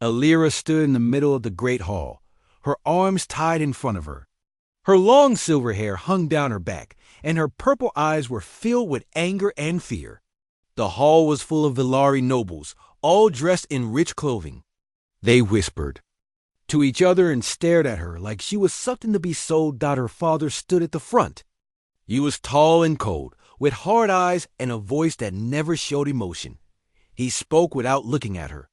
Alira stood in the middle of the great hall, her arms tied in front of her. Her long silver hair hung down her back, and her purple eyes were filled with anger and fear. The hall was full of Villari nobles, all dressed in rich clothing. They whispered to each other and stared at her like she was something to be sold. Her father stood at the front. He was tall and cold, with hard eyes and a voice that never showed emotion. He spoke without looking at her.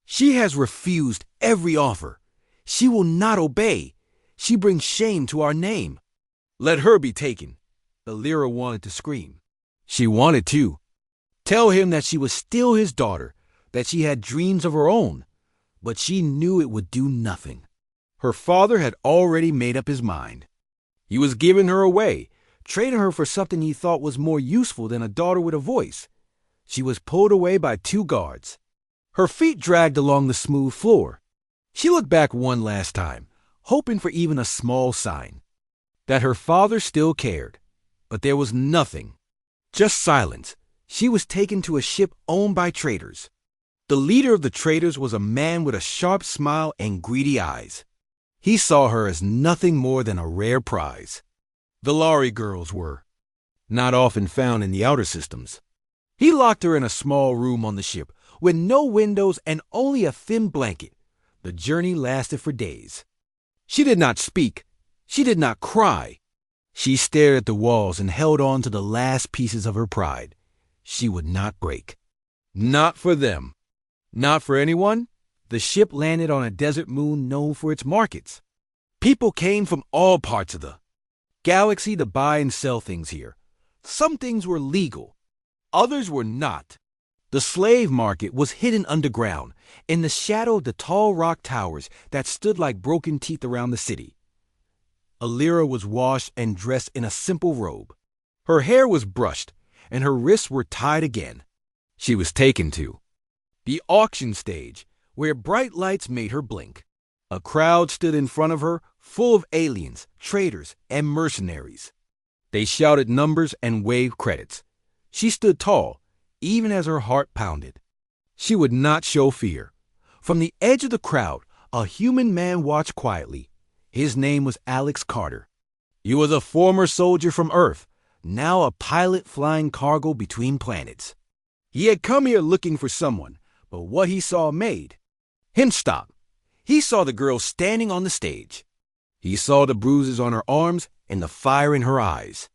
She has refused every offer. She will not obey. She brings shame to our name. Let her be taken. Alira wanted to scream. She wanted to tell him that she was still his daughter, that she had dreams of her own, but she knew it would do nothing. Her father had already made up his mind. He was giving her away, trading her for something he thought was more useful than a daughter with a voice. She was pulled away by 2 guards. Her feet dragged along the smooth floor. She looked back one last time, hoping for even a small sign that her father still cared. But there was nothing. Just silence. She was taken to a ship owned by traders. The leader of the traders was a man with a sharp smile and greedy eyes. He saw her as nothing more than a rare prize. Villari girls were not often found in the outer systems. He locked her in a small room on the ship with no windows and only a thin blanket. The journey lasted for days. She did not speak. She did not cry. She stared at the walls and held on to the last pieces of her pride. She would not break. Not for them. Not for anyone. The ship landed on a desert moon known for its markets. People came from all parts of the galaxy to buy and sell things here. Some things were legal. Others were not. The slave market was hidden underground, in the shadow of the tall rock towers that stood like broken teeth around the city. Alira was washed and dressed in a simple robe. Her hair was brushed, and her wrists were tied again. She was taken to the auction stage, where bright lights made her blink. A crowd stood in front of her, full of aliens, traders, and mercenaries. They shouted numbers and waved credits. She stood tall, even as her heart pounded. She would not show fear. From the edge of the crowd, a human man watched quietly. His name was Alex Carter. He was a former soldier from Earth, now a pilot flying cargo between planets. He had come here looking for someone, but what he saw made him stop. He saw the girl standing on the stage. He saw the bruises on her arms and the fire in her eyes.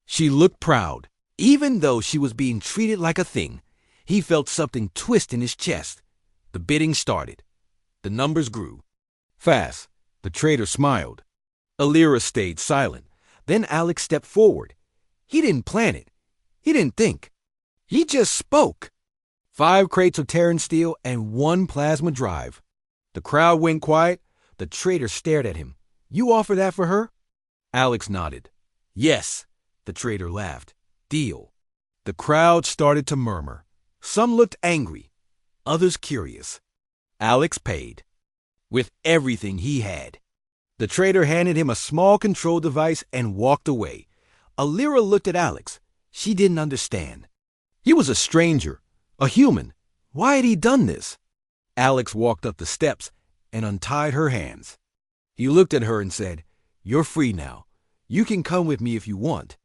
She looked proud. Even though she was being treated like a thing, he felt something twist in his chest. The bidding started. The numbers grew. Fast. The trader smiled. Alira stayed silent. Then Alex stepped forward. He didn't plan it. He didn't think. He just spoke. 5 crates of Terran steel and 1 plasma drive. The crowd went quiet. The trader stared at him. You offer that for her? Alex nodded. Yes. The trader laughed. Deal. The crowd started to murmur. Some looked angry, others curious. Alex paid. With everything he had. The trader handed him a small control device and walked away. Alira looked at Alex. She didn't understand. He was a stranger, a human. Why had he done this? Alex walked up the steps and untied her hands. He looked at her and said, You're free now. You can come with me if you want.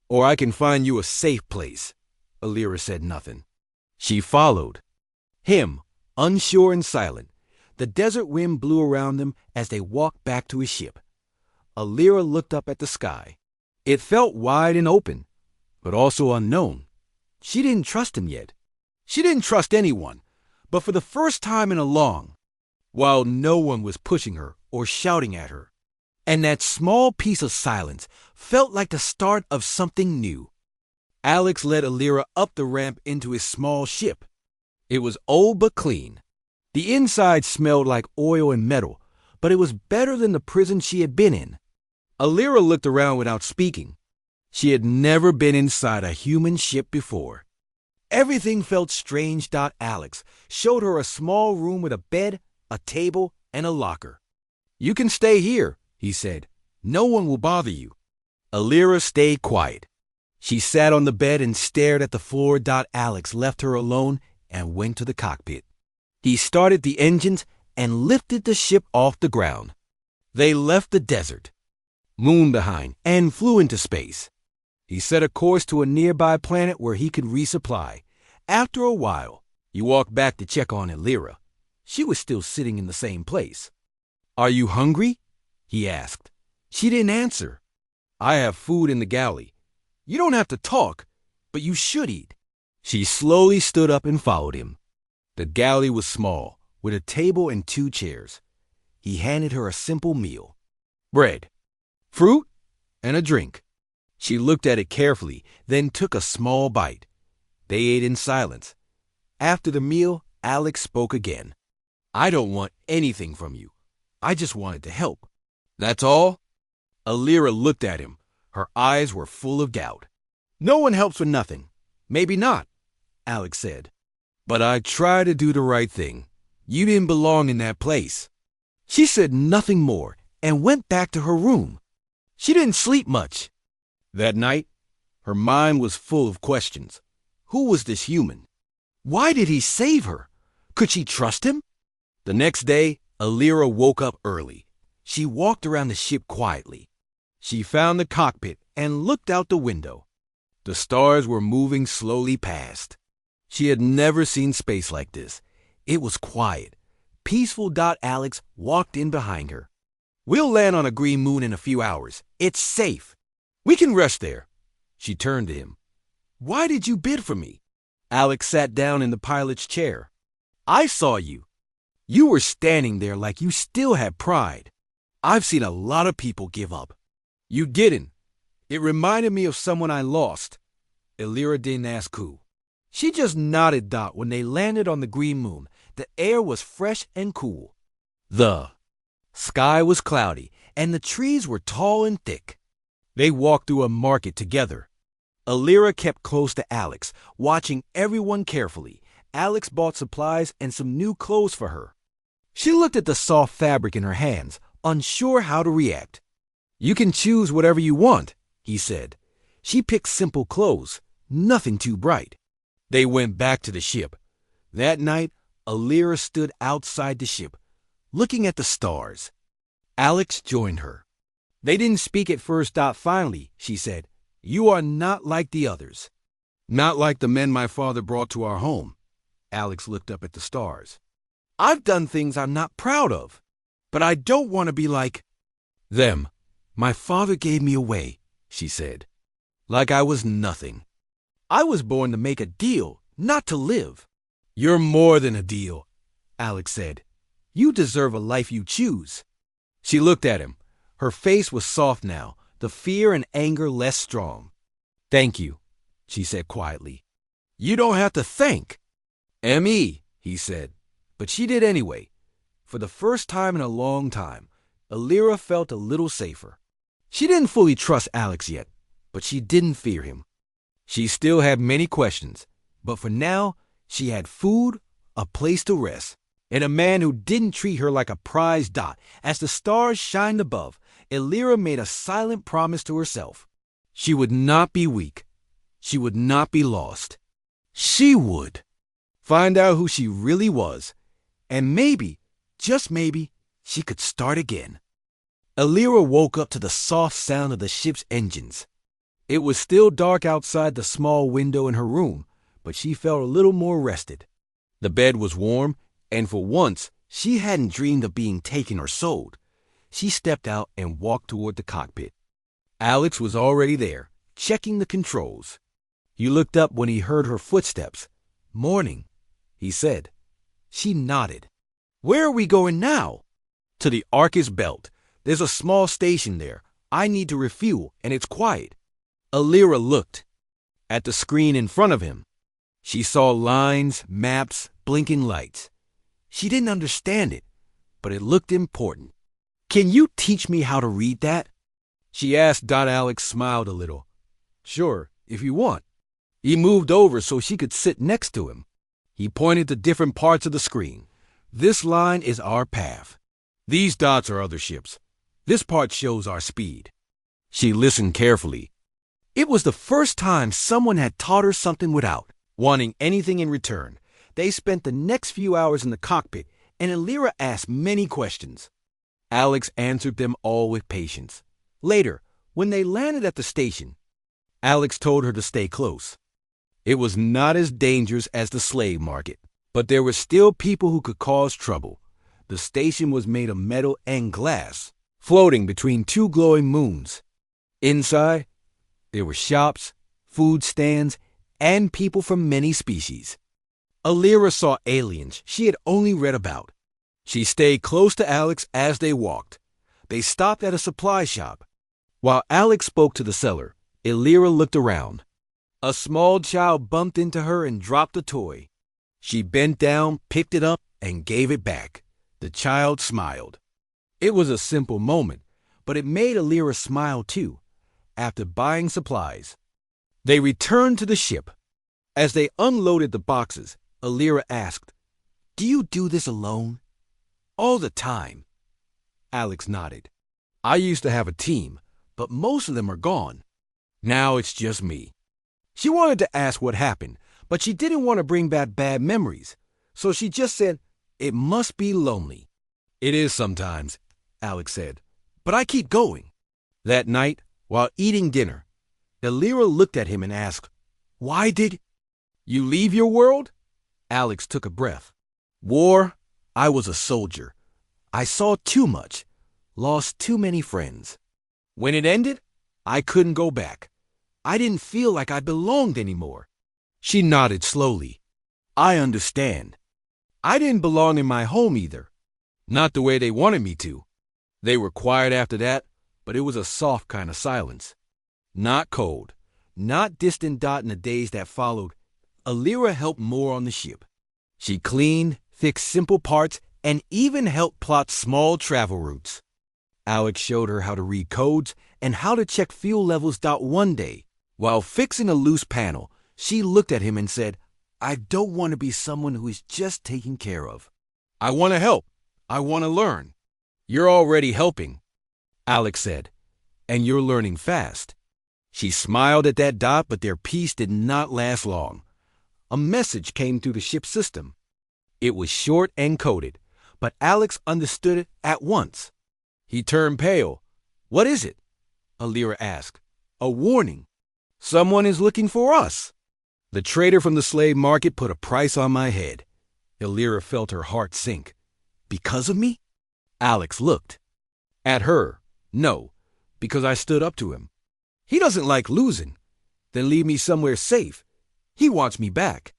Or I can find you a safe place. Alira said nothing. She followed him, unsure and silent. The desert wind blew around them as they walked back to his ship. Alira looked up at the sky. It felt wide and open, but also unknown. She didn't trust him yet. She didn't trust anyone, but for the first time in a long while, no one was pushing her or shouting at her. And that small piece of silence felt like the start of something new. Alex led Alira up the ramp into his small ship. It was old but clean. The inside smelled like oil and metal, but it was better than the prison she had been in. Alira looked around without speaking. She had never been inside a human ship before. Everything felt strange. Alex showed her a small room with a bed, a table, and a locker. You can stay here, he said. No one will bother you. Alira stayed quiet. She sat on the bed and stared at the floor. Alex left her alone and went to the cockpit. He started the engines, and lifted the ship off the ground. They left the desert, moon behind, and flew into space. He set a course to a nearby planet where he could resupply. After a while, he walked back to check on Elira. She was still sitting in the same place. "Are you hungry?" he asked. She didn't answer. "I have food in the galley. You don't have to talk, but you should eat." She slowly stood up and followed him. The galley was small, with a table and 2 chairs. He handed her a simple meal: bread, fruit, and a drink. She looked at it carefully, then took a small bite. They ate in silence. After the meal, Alex spoke again. "I don't want anything from you. I just wanted to help." "That's all?" Elira looked at him. Her eyes were full of doubt. "No one helps for nothing." "Maybe not," Alex said. "But I try to do the right thing. You didn't belong in that place." She said nothing more and went back to her room. She didn't sleep much. That night, her mind was full of questions. Who was this human? Why did he save her? Could she trust him? The next day, Elira woke up early. She walked around the ship quietly. She found the cockpit and looked out the window. The stars were moving slowly past. She had never seen space like this. It was quiet. Peaceful. Alex walked in behind her. "We'll land on a green moon in a few hours. It's safe. We can rest there." She turned to him. "Why did you bid for me?" Alex sat down in the pilot's chair. "I saw you. You were standing there like you still had pride. I've seen a lot of people give up. You didn't. It reminded me of someone I lost." Elira didn't ask who. She just nodded. When they landed on the green moon, the air was fresh and cool. The sky was cloudy, and the trees were tall and thick. They walked through a market together. Elira kept close to Alex, watching everyone carefully. Alex bought supplies and some new clothes for her. She looked at the soft fabric in her hands, unsure how to react. "You can choose whatever you want," he said. She picked simple clothes, nothing too bright. They went back to the ship. That night, Elira stood outside the ship, looking at the stars. Alex joined her. "They didn't speak at first. Finally, she said, 'You are not like the others.'" "Not like the men my father brought to our home." Alex looked up at the stars. "I've done things I'm not proud of, but I don't want to be like them. My father gave me away," she said, "like I was nothing. I was born to make a deal, not to live." "You're more than a deal," Alex said. "You deserve a life you choose." She looked at him. Her face was soft now, the fear and anger less strong. "Thank you," she said quietly. "You don't have to thank." "Me," he said, but she did anyway. For the first time in a long time, Elira felt a little safer. She didn't fully trust Alex yet, but she didn't fear him. She still had many questions, but for now, she had food, a place to rest, and a man who didn't treat her like a prize. As the stars shined above, Elira made a silent promise to herself. She would not be weak. She would not be lost. She would find out who she really was, and maybe, just maybe, she could start again. Elira woke up to the soft sound of the ship's engines. It was still dark outside the small window in her room, but she felt a little more rested. The bed was warm, and for once, she hadn't dreamed of being taken or sold. She stepped out and walked toward the cockpit. Alex was already there, checking the controls. He looked up when he heard her footsteps. "Morning," he said. She nodded. "Where are we going now?" "To the Arcus Belt. There's a small station there. I need to refuel, and it's quiet." Elira looked at the screen in front of him. She saw lines, maps, blinking lights. She didn't understand it, but it looked important. "Can you teach me how to read that?" she asked. Alex smiled a little. "Sure, if you want." He moved over so she could sit next to him. He pointed to different parts of the screen. "This line is our path. These dots are other ships. This part shows our speed." She listened carefully. It was the first time someone had taught her something without wanting anything in return. They spent the next few hours in the cockpit, and Alira asked many questions. Alex answered them all with patience. Later, when they landed at the station, Alex told her to stay close. It was not as dangerous as the slave market, but there were still people who could cause trouble. The station was made of metal and glass, floating between two glowing moons. Inside, there were shops, food stands, and people from many species. Alira saw aliens she had only read about. She stayed close to Alex as they walked. They stopped at a supply shop. While Alex spoke to the seller, Alira looked around. A small child bumped into her and dropped a toy. She bent down, picked it up, and gave it back. The child smiled. It was a simple moment, but it made Alira smile too. After buying supplies, they returned to the ship. As they unloaded the boxes, Alira asked, "Do you do this alone?" "All the time." Alex nodded. "I used to have a team, but most of them are gone. Now it's just me." She wanted to ask what happened, but she didn't want to bring back bad memories, so she just said, "It must be lonely." "It is sometimes," Alex said, "but I keep going." That night, while eating dinner, Alira looked at him and asked, "Why did you leave your world?" Alex took a breath. "War. I was a soldier. I saw too much, lost too many friends. When it ended, I couldn't go back. I didn't feel like I belonged anymore." She nodded slowly. "I understand. I didn't belong in my home either. Not the way they wanted me to. They were quiet after that, but it was a soft kind of silence. Not cold, not distant dot in the days that followed. Alira helped more on the ship. She cleaned, fixed simple parts, and even helped plot small travel routes. Alex showed her how to read codes and how to check fuel levels. One day, while fixing a loose panel, she looked at him and said, "I don't want to be someone who is just taken care of. I want to help. I want to learn." "You're already helping," Alex said, "and you're learning fast." She smiled at that dot, but their peace did not last long. A message came through the ship's system. It was short and coded, but Alex understood it at once. He turned pale. "What is it?" Alira asked. "A warning. Someone is looking for us. The trader from the slave market put a price on my head." Alira felt her heart sink. "Because of me?" Alex looked. At her. "No, because I stood up to him. He doesn't like losing. Then leave me somewhere safe. He wants me back.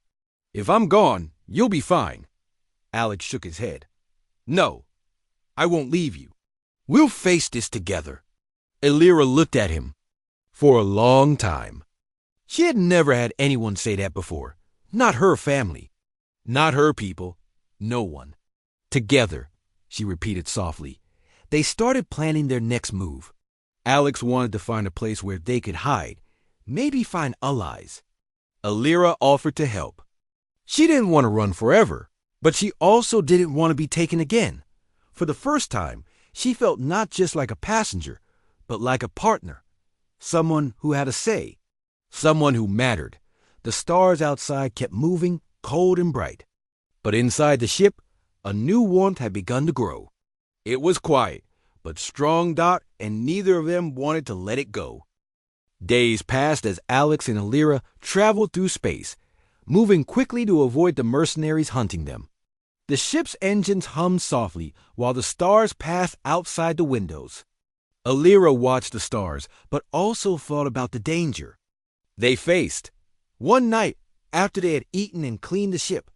If I'm gone, you'll be fine." Alex shook his head. "No, I won't leave you. We'll face this together." Alira looked at him. For a long time. She had never had anyone say that before. Not her family. Not her people. No one. "Together," she repeated softly. They started planning their next move. Alex wanted to find a place where they could hide, maybe find allies. Alira offered to help. She didn't want to run forever, but she also didn't want to be taken again. For the first time, she felt not just like a passenger, but like a partner. Someone who had a say. Someone who mattered. The stars outside kept moving, cold and bright. But inside the ship, a new warmth had begun to grow. It was quiet, but strong, and neither of them wanted to let it go. Days passed as Alex and Alira traveled through space, moving quickly to avoid the mercenaries hunting them. The ship's engines hummed softly while the stars passed outside the windows. Alira watched the stars, but also thought about the danger they faced. One night, after they had eaten and cleaned the ship,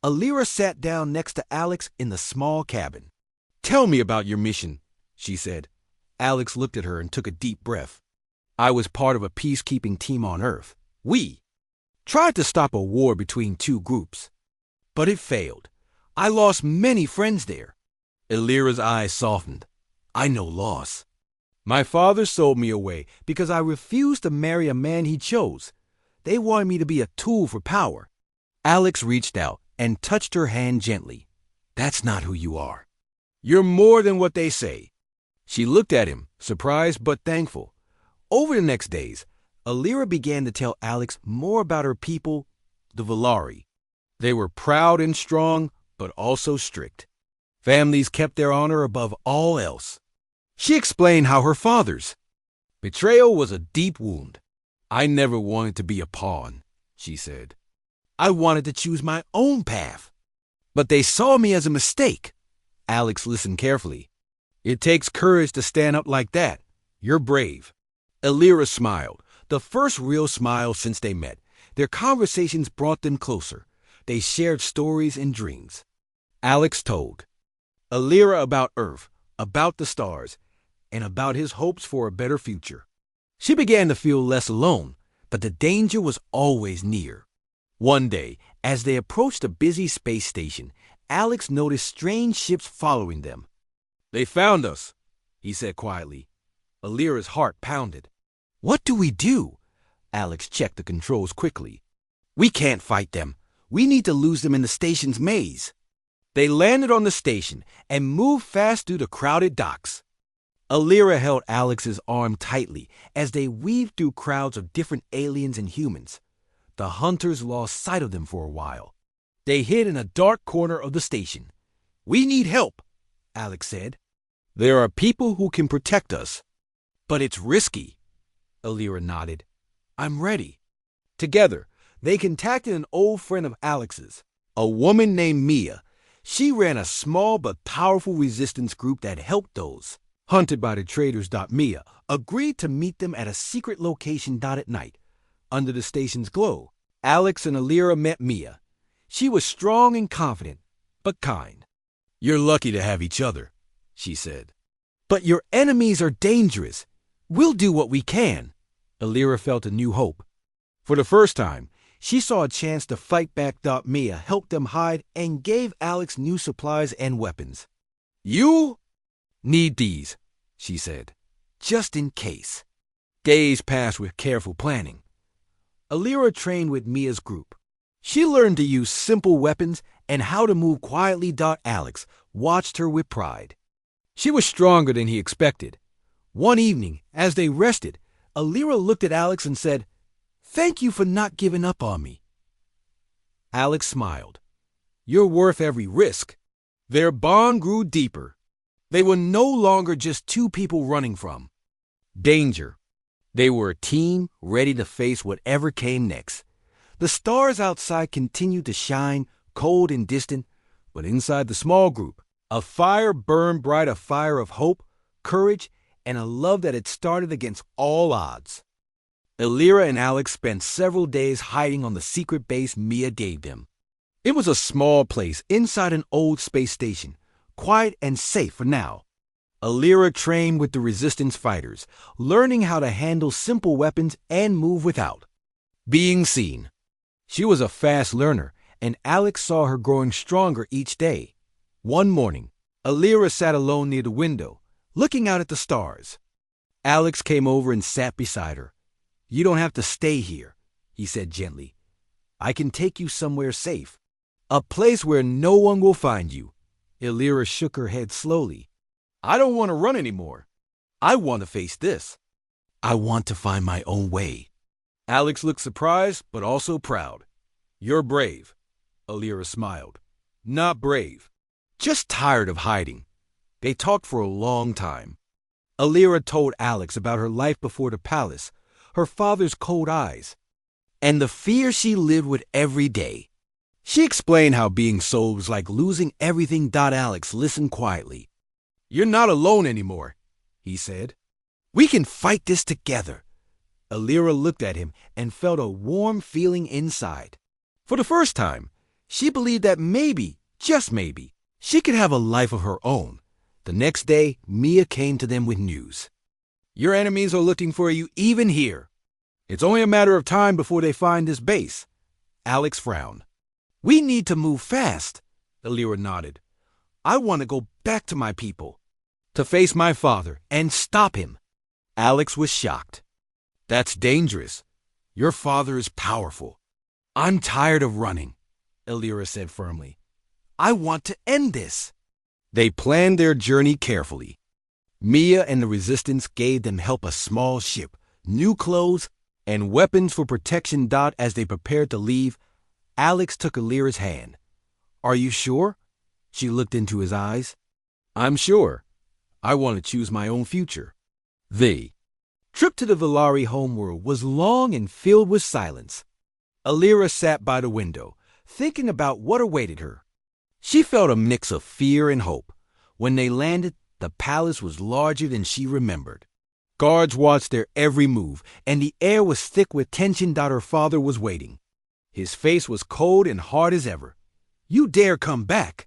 Alira sat down next to Alex in the small cabin. "Tell me about your mission," she said. Alex looked at her and took a deep breath. "I was part of a peacekeeping team on Earth. We tried to stop a war between two groups, but it failed. I lost many friends there." Alira's eyes softened. "I know loss. My father sold me away because I refused to marry a man he chose. They wanted me to be a tool for power." Alex reached out and touched her hand gently. "That's not who you are. You're more than what they say." She looked at him, surprised but thankful. Over the next days, Alira began to tell Alex more about her people, the Valari. They were proud and strong, but also strict. Families kept their honor above all else. She explained how her father's betrayal was a deep wound. I never wanted to be a pawn, she said. I wanted to choose my own path. But they saw me as a mistake. Alex listened carefully. It takes courage to stand up like that. You're brave. Elira smiled, the first real smile since they met. Their conversations brought them closer. They shared stories and dreams. Alex told Elira about Earth, about the stars, and about his hopes for a better future. She began to feel less alone, but the danger was always near. One day, as they approached a busy space station, Alex noticed strange ships following them. They found us, he said quietly. Elira's heart pounded. What do we do? Alex checked the controls quickly. We can't fight them. We need to lose them in the station's maze. They landed on the station and moved fast through the crowded docks. Elira held Alex's arm tightly as they weaved through crowds of different aliens and humans. The hunters lost sight of them for a while. They hid in a dark corner of the station. We need help, Alex said. There are people who can protect us. But it's risky. Elira nodded. I'm ready. Together, they contacted an old friend of Alex's, a woman named Mia. She ran a small but powerful resistance group that helped those hunted by the traitors. Mia agreed to meet them at a secret location at night. Under the station's glow, Alex and Elira met Mia. She was strong and confident, but kind. You're lucky to have each other, she said. But your enemies are dangerous. We'll do what we can. Elira felt a new hope. For the first time, she saw a chance to fight back. Mia helped them hide and gave Alex new supplies and weapons. You need these, she said, just in case. Days passed with careful planning. Elira trained with Mia's group. She learned to use simple weapons and how to move quietly. Alex watched her with pride. She was stronger than he expected. One evening, as they rested, Elira looked at Alex and said, "Thank you for not giving up on me." Alex smiled. You're worth every risk. Their bond grew deeper. They were no longer just two people running from danger. They were a team ready to face whatever came next. The stars outside continued to shine, cold and distant, but inside the small group, a fire burned bright, a fire of hope, courage, and a love that had started against all odds. Elira and Alex spent several days hiding on the secret base Mia gave them. It was a small place inside an old space station, quiet and safe for now. Elira trained with the resistance fighters, learning how to handle simple weapons and move without being seen. She was a fast learner, and Alex saw her growing stronger each day. One morning, Elira sat alone near the window, looking out at the stars. Alex came over and sat beside her. You don't have to stay here, he said gently. I can take you somewhere safe, a place where no one will find you. Elira shook her head slowly. I don't want to run anymore. I want to face this. I want to find my own way. Alex looked surprised, but also proud. You're brave, Elira smiled. Not brave, just tired of hiding. They talked for a long time. Elira told Alex about her life before the palace, her father's cold eyes, and the fear she lived with every day. She explained how being sold was like losing everything. Alex listened quietly. You're not alone anymore, he said. We can fight this together. Elira looked at him and felt a warm feeling inside. For the first time, she believed that maybe, just maybe, she could have a life of her own. The next day, Mia came to them with news. Your enemies are looking for you even here. It's only a matter of time before they find this base. Alex frowned. We need to move fast, Elira nodded. I want to go back to my people, to face my father and stop him. Alex was shocked. That's dangerous. Your father is powerful. I'm tired of running, Elira said firmly. I want to end this. They planned their journey carefully. Mia and the resistance gave them help, a small ship, new clothes, and weapons for protection. As they prepared to leave, Alex took Elira's hand. Are you sure? She looked into his eyes. I'm sure. I want to choose my own future. The trip to the Valari homeworld was long and filled with silence. Alira sat by the window, thinking about what awaited her. She felt a mix of fear and hope. When they landed, the palace was larger than she remembered. Guards watched their every move, and the air was thick with tension that her father was waiting. His face was cold and hard as ever. You dare come back?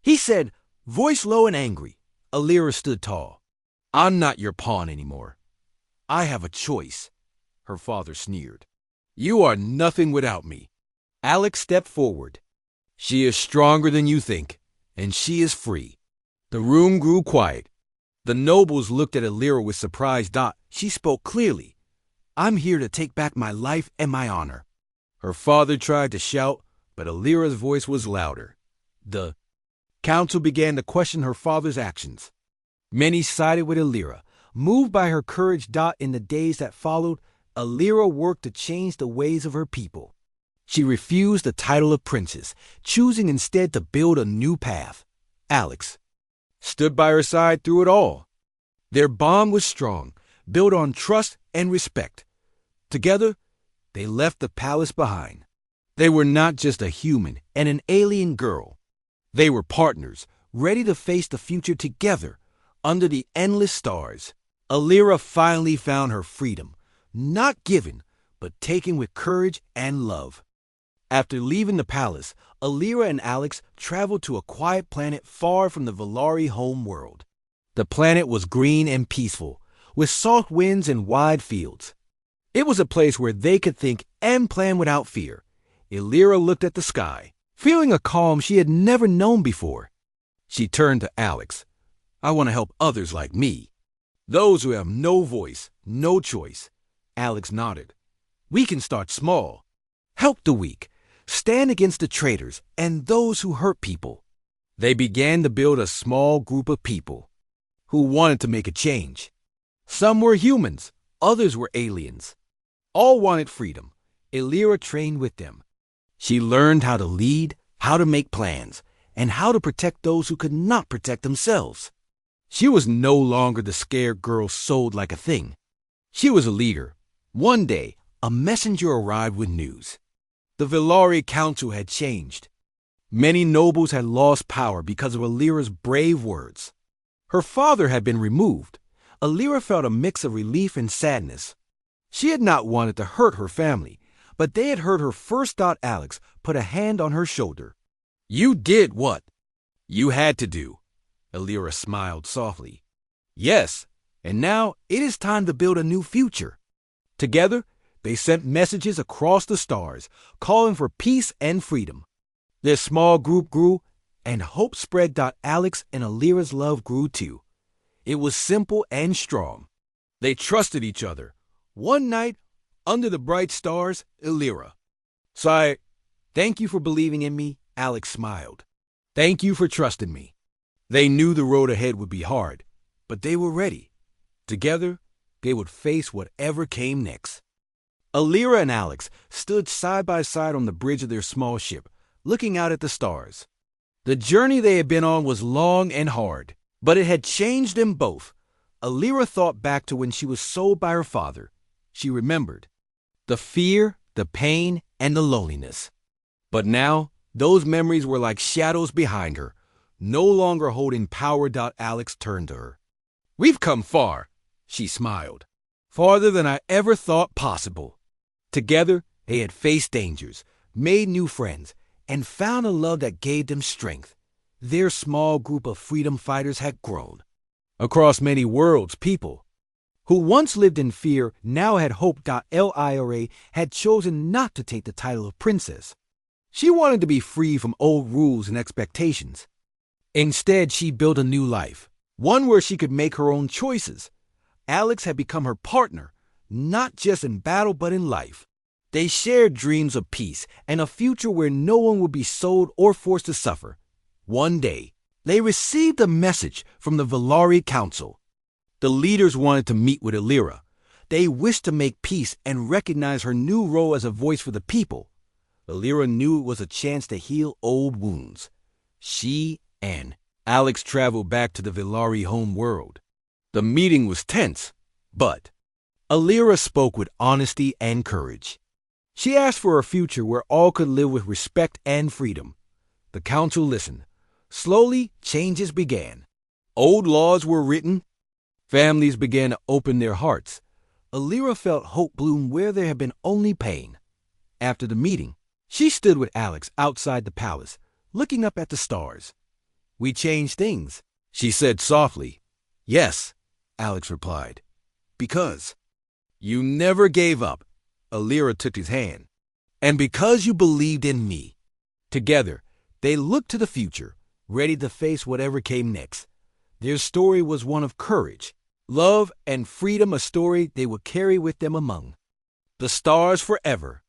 He said, voice low and angry. Alira stood tall. I'm not your pawn anymore. I have a choice, her father sneered. You are nothing without me. Alex stepped forward. She is stronger than you think, and she is free. The room grew quiet. The nobles looked at Alira with surprise. She spoke clearly. I'm here to take back my life and my honor. Her father tried to shout, but Alira's voice was louder. The council began to question her father's actions. Many sided with Alira, moved by her courage. In the days that followed, Alira worked to change the ways of her people. She refused the title of princess, choosing instead to build a new path. Alex stood by her side through it all. Their bond was strong, built on trust and respect. Together, they left the palace behind. They were not just a human and an alien girl. They were partners, ready to face the future together under the endless stars. Alira finally found her freedom, not given, but taken with courage and love. After leaving the palace, Alira and Alex traveled to a quiet planet far from the Valari home world. The planet was green and peaceful, with soft winds and wide fields. It was a place where they could think and plan without fear. Alira looked at the sky, feeling a calm she had never known before. She turned to Alex. I want to help others like me. Those who have no voice, no choice. Alex nodded. We can start small. Help the weak. Stand against the traitors and those who hurt people. They began to build a small group of people who wanted to make a change. Some were humans, others were aliens. All wanted freedom. Alira trained with them. She learned how to lead, how to make plans, and how to protect those who could not protect themselves. She was no longer the scared girl sold like a thing. She was a leader. One day, a messenger arrived with news. The Valari Council had changed. Many nobles had lost power because of Alira's brave words. Her father had been removed. Alira felt a mix of relief and sadness. She had not wanted to hurt her family, but they had heard her first. Alex put a hand on her shoulder. You did what you had to do. Alira smiled softly. Yes, and now it is time to build a new future. Together, they sent messages across the stars, calling for peace and freedom. Their small group grew, and hope spread. Alex and Alira's love grew too. It was simple and strong. They trusted each other. One night, under the bright stars, Alira. Thank you for believing in me, Alex smiled. Thank you for trusting me. They knew the road ahead would be hard, but they were ready. Together, they would face whatever came next. Alira and Alex stood side by side on the bridge of their small ship, looking out at the stars. The journey they had been on was long and hard, but it had changed them both. Alira thought back to when she was sold by her father. She remembered the fear, the pain, and the loneliness. But now, those memories were like shadows behind her, no longer holding power. Alex turned to her. We've come far, she smiled. Farther than I ever thought possible. Together, they had faced dangers, made new friends, and found a love that gave them strength. Their small group of freedom fighters had grown. Across many worlds, people who once lived in fear now had hope. Lira had chosen not to take the title of princess. She wanted to be free from old rules and expectations. Instead, she built a new life, one where she could make her own choices. Alex had become her partner, not just in battle but in life. They shared dreams of peace and a future where no one would be sold or forced to suffer. One day, they received a message from the Valari Council. The leaders wanted to meet with Alira. They wished to make peace and recognize her new role as a voice for the people. Alira knew it was a chance to heal old wounds. She and Alex traveled back to the Villari home world. The meeting was tense, but Alira spoke with honesty and courage. She asked for a future where all could live with respect and freedom. The council listened. Slowly, changes began. Old laws were written. Families began to open their hearts. Alira felt hope bloom where there had been only pain. After the meeting, she stood with Alex outside the palace, looking up at the stars. "We changed things," she said softly. "Yes," Alex replied. "Because you never gave up." Alira took his hand. "And because you believed in me." Together, they looked to the future, ready to face whatever came next. Their story was one of courage, love, and freedom, a story they would carry with them among the stars forever.